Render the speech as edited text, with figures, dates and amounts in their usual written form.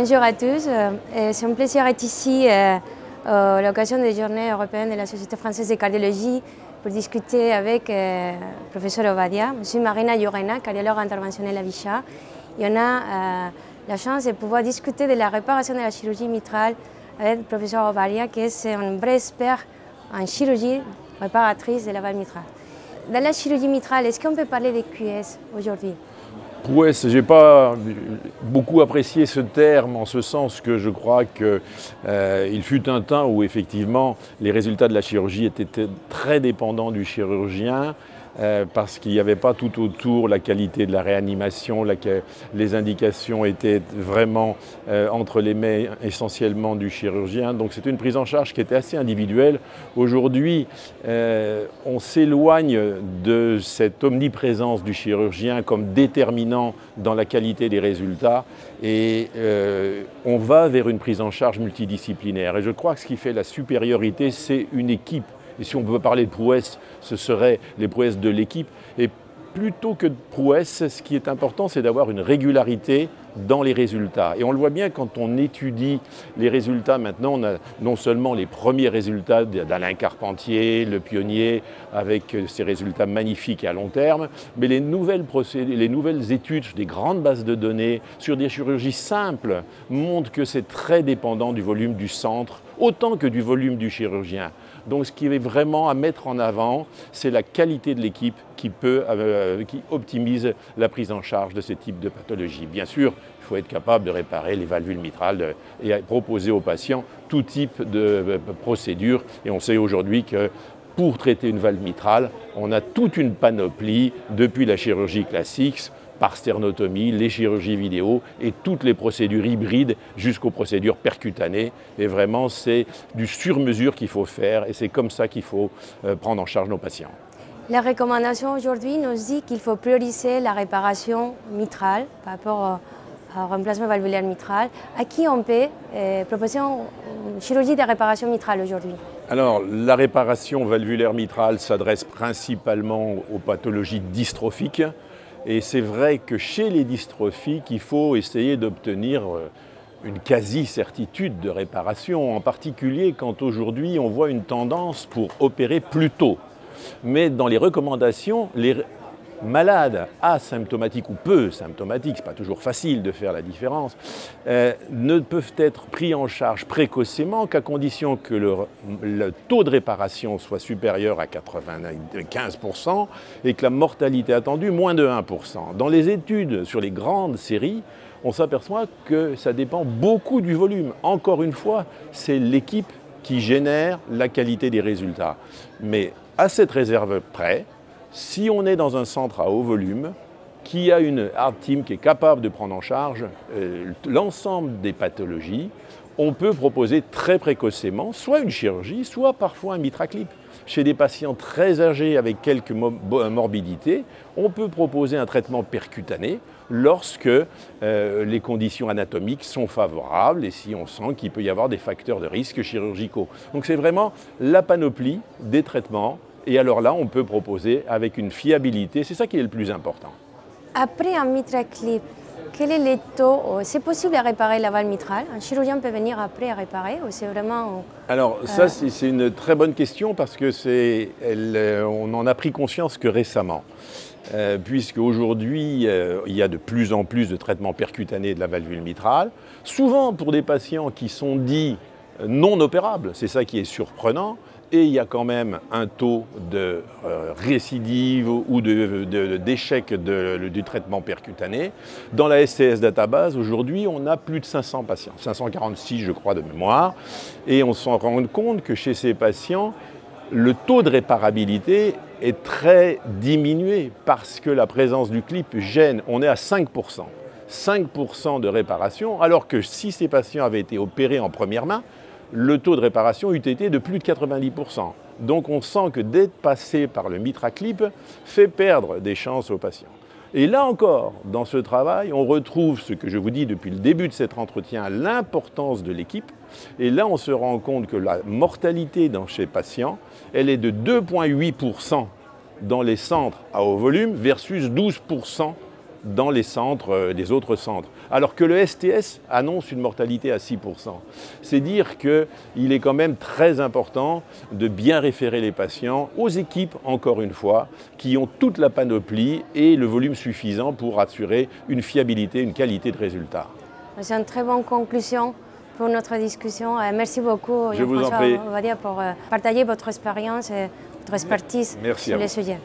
Bonjour à tous, c'est un plaisir d'être ici à l'occasion des Journées européennes de la Société française de cardiologie pour discuter avec le professeur Obadia. Je suis Marina Llorena, cardiologue interventionnelle à Bichat. Et on a la chance de pouvoir discuter de la réparation de la chirurgie mitrale avec le professeur Obadia, qui est un vrai expert en chirurgie réparatrice de la valve mitrale. Dans la chirurgie mitrale, est-ce qu'on peut parler de QS aujourd'hui? Prouesse, je n'ai pas beaucoup apprécié ce terme en ce sens que je crois qu'il fut un temps où effectivement les résultats de la chirurgie étaient très dépendants du chirurgien parce qu'il n'y avait pas tout autour la qualité de la réanimation, les indications étaient vraiment entre les mains essentiellement du chirurgien. Donc c'était une prise en charge qui était assez individuelle. Aujourd'hui, on s'éloigne de cette omniprésence du chirurgien comme déterminant dans la qualité des résultats et on va vers une prise en charge multidisciplinaire. Et je crois que ce qui fait la supériorité, c'est une équipe. Et si on peut parler de prouesse, ce seraient les prouesses de l'équipe. Et plutôt que de prouesse, ce qui est important, c'est d'avoir une régularité dans les résultats. Et on le voit bien quand on étudie les résultats. Maintenant, on a non seulement les premiers résultats d'Alain Carpentier, le pionnier, avec ses résultats magnifiques à long terme, mais les nouvelles études des grandes bases de données sur des chirurgies simples montrent que c'est très dépendant du volume du centre, autant que du volume du chirurgien. Donc ce qui est vraiment à mettre en avant, c'est la qualité de l'équipe qui optimise la prise en charge de ce type de pathologie. Bien sûr, il faut être capable de réparer les valvules mitrales et proposer aux patients tout type de procédures. Et on sait aujourd'hui que pour traiter une valve mitrale, on a toute une panoplie depuis la chirurgie classique, par sternotomie, les chirurgies vidéo et toutes les procédures hybrides jusqu'aux procédures percutanées. Et vraiment, c'est du sur-mesure qu'il faut faire et c'est comme ça qu'il faut prendre en charge nos patients. La recommandation aujourd'hui nous dit qu'il faut prioriser la réparation mitrale par rapport au remplacement valvulaire mitral. À qui on peut proposer une chirurgie de réparation mitrale aujourd'hui? Alors, la réparation valvulaire mitrale s'adresse principalement aux pathologies dystrophiques. Et c'est vrai que chez les dystrophiques, il faut essayer d'obtenir une quasi-certitude de réparation, en particulier quand aujourd'hui on voit une tendance pour opérer plus tôt. Mais dans les recommandations, les malades asymptomatiques ou peu symptomatiques, ce n'est pas toujours facile de faire la différence, ne peuvent être pris en charge précocement qu'à condition que le taux de réparation soit supérieur à 95% et que la mortalité attendue moins de 1%. Dans les études sur les grandes séries, on s'aperçoit que ça dépend beaucoup du volume. Encore une fois, c'est l'équipe qui génère la qualité des résultats. Mais à cette réserve près, si on est dans un centre à haut volume, qui a une hard team qui est capable de prendre en charge l'ensemble des pathologies, on peut proposer très précocement soit une chirurgie, soit parfois un mitraclip. Chez des patients très âgés avec quelques morbidités, on peut proposer un traitement percutané lorsque les conditions anatomiques sont favorables et si on sent qu'il peut y avoir des facteurs de risque chirurgicaux. Donc c'est vraiment la panoplie des traitements. Et alors là, on peut proposer avec une fiabilité, c'est ça qui est le plus important. Après un mitraclip, quel est le taux? C'est possible de réparer la valve mitrale? Un chirurgien peut venir après à réparer ou c'est vraiment... Alors ça, c'est une très bonne question parce que on en a pris conscience que récemment. Puisque aujourd'hui, il y a de plus en plus de traitements percutanés de la valvule mitrale, souvent pour des patients qui sont dits non opérables, c'est ça qui est surprenant. Et il y a quand même un taux de récidive ou d'échec du traitement percutané. Dans la STS Database, aujourd'hui, on a plus de 500 patients, 546 je crois de mémoire, et on s'en rend compte que chez ces patients, le taux de réparabilité est très diminué parce que la présence du clip gêne. On est à 5%. 5% de réparation, alors que si ces patients avaient été opérés en première main, le taux de réparation eût été de plus de 90%. Donc on sent que d'être passé par le mitraclip fait perdre des chances aux patients. Et là encore, dans ce travail, on retrouve ce que je vous dis depuis le début de cet entretien, l'importance de l'équipe. Et là, on se rend compte que la mortalité dans ces patients, elle est de 2,8% dans les centres à haut volume versus 12% dans les centres, des autres centres. Alors que le STS annonce une mortalité à 6%. C'est dire qu'il est quand même très important de bien référer les patients aux équipes, encore une fois, qui ont toute la panoplie et le volume suffisant pour assurer une fiabilité, une qualité de résultat. C'est une très bonne conclusion pour notre discussion. Merci beaucoup, Jean-François Ovadia, pour partager votre expérience et votre expertise sur le sujet.